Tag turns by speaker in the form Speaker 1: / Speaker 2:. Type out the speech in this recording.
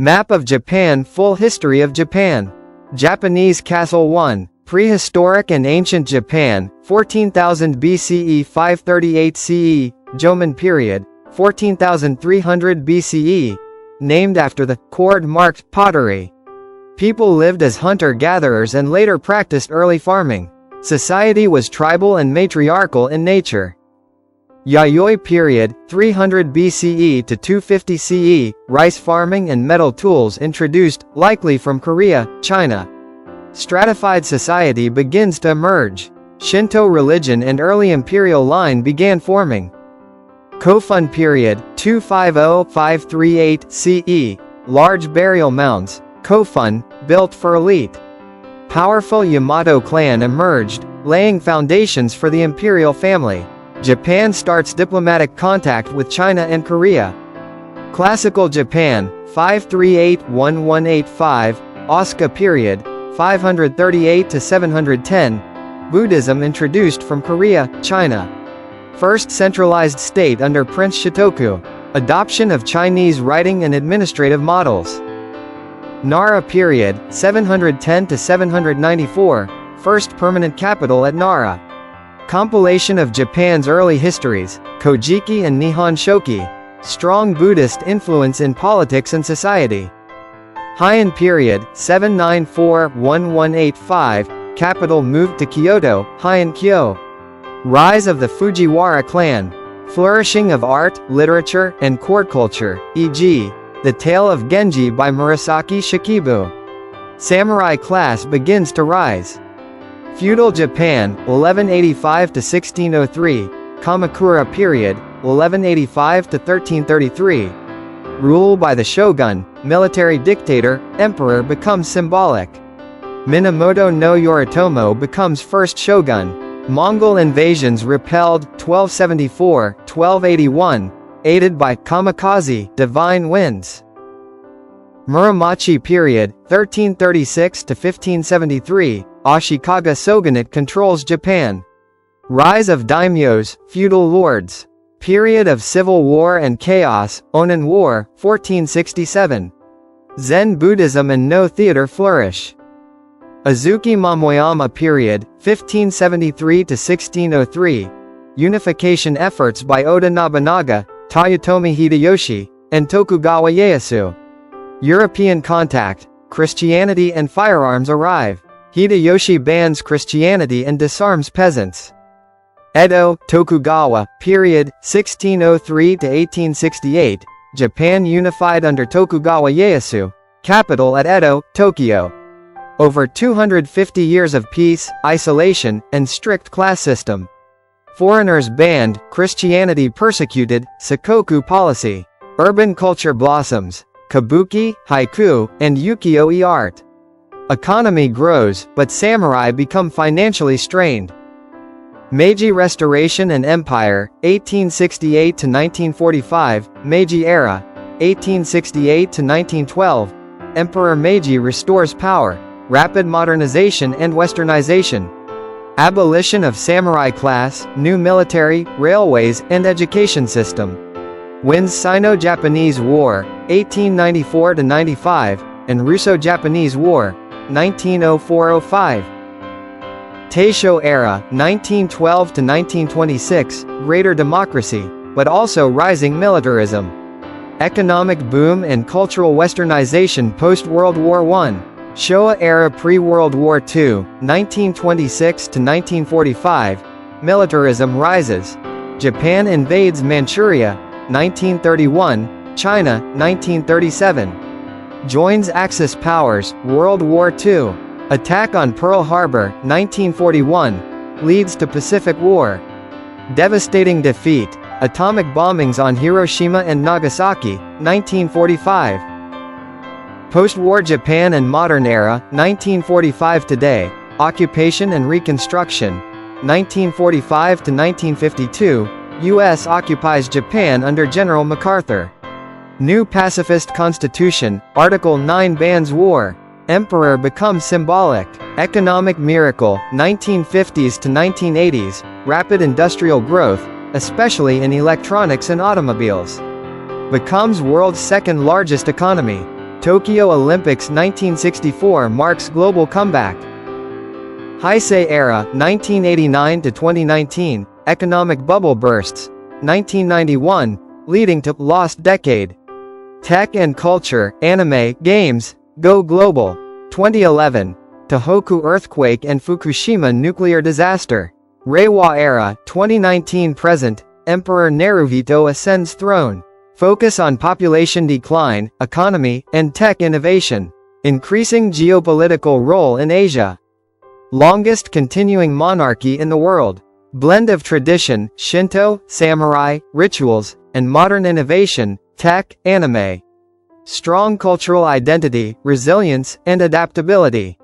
Speaker 1: Map of Japan. Full history of Japan. Japanese Castle 1. Prehistoric and Ancient Japan, 14,000 BCE 538 CE, Jomon Period, 14,300 BCE, named after the cord-marked pottery. People lived as hunter-gatherers and later practiced early farming. Society was tribal and matriarchal in nature. Yayoi Period, 300 BCE to 250 CE, rice farming and metal tools introduced, likely from Korea, China. Stratified society begins to emerge. Shinto religion and early imperial line began forming. Kofun Period, 250-538 CE, large burial mounds, Kofun, built for elite. Powerful Yamato clan emerged, laying foundations for the imperial family. Japan starts diplomatic contact with China and Korea. Classical Japan, 538-1185, Asuka Period, 538 to 710, Buddhism introduced from Korea, China. First centralized state under Prince Shotoku. Adoption of Chinese writing and administrative models. Nara Period, 710 to 794, first permanent capital at Nara. Compilation of Japan's early histories, Kojiki and Nihon Shoki. Strong Buddhist influence in politics and society. Heian Period, 794-1185, capital moved to Kyoto, Heian Kyo. Rise of the Fujiwara clan. Flourishing of art, literature, and court culture, e.g., The Tale of Genji by Murasaki Shikibu. Samurai class begins to rise. Feudal Japan, 1185 to 1603, Kamakura Period, 1185 to 1333. Rule by the shogun, military dictator, emperor becomes symbolic. Minamoto no Yoritomo becomes first shogun. Mongol invasions repelled, 1274-1281, aided by kamikaze, divine winds. Muromachi Period, 1336 to 1573, Ashikaga Shogunate controls Japan. Rise of daimyos, feudal lords. Period of civil war and chaos, Onin War, 1467. Zen Buddhism and no theater flourish. Azuki Momoyama Period, 1573 to 1603. Unification efforts by Oda Nobunaga, Toyotomi Hideyoshi, and Tokugawa Ieyasu. European contact, Christianity and firearms arrive. Hideyoshi bans Christianity and disarms peasants. Edo, Tokugawa, period, 1603 to 1868, Japan unified under Tokugawa Ieyasu, capital at Edo, Tokyo. Over 250 years of peace, isolation, and strict class system. Foreigners banned, Christianity persecuted, Sakoku policy. Urban culture blossoms, kabuki, haiku, and ukiyo-e art. Economy grows, but samurai become financially strained. Meiji Restoration and Empire, 1868 to 1945, Meiji Era, 1868 to 1912. Emperor Meiji restores power, rapid modernization and westernization. Abolition of samurai class, new military, railways, and education system. Wins Sino-Japanese War, 1894 to 95, and Russo-Japanese War, 1904-05. Taisho era, 1912 to 1926, greater democracy, but also rising militarism. Economic boom and cultural westernization post-World War I. Showa era pre-World War II, 1926 to 1945, militarism rises. Japan invades Manchuria, 1931, China, 1937. Joins Axis powers, World War II. Attack on Pearl Harbor, 1941, leads to Pacific War. Devastating defeat, atomic bombings on Hiroshima and Nagasaki, 1945. Post-war Japan and modern era, 1945 today, occupation and reconstruction. 1945 to 1952, U.S. occupies Japan under General MacArthur. New pacifist constitution, Article 9 bans war. Emperor becomes symbolic. Economic miracle, 1950s to 1980s, rapid industrial growth, especially in electronics and automobiles. Becomes world's second largest economy. Tokyo Olympics 1964 marks global comeback. Heisei era, 1989 to 2019, economic bubble bursts. 1991, leading to lost decade. Tech and culture, anime, games, go global. 2011, Tohoku earthquake and Fukushima nuclear disaster. Reiwa era, 2019 present, Emperor Naruhito ascends throne. Focus on population decline, economy, and tech innovation. Increasing geopolitical role in Asia. Longest continuing monarchy in the world. Blend of tradition, Shinto, samurai, rituals, and modern innovation, tech, anime. Strong cultural identity, resilience, and adaptability.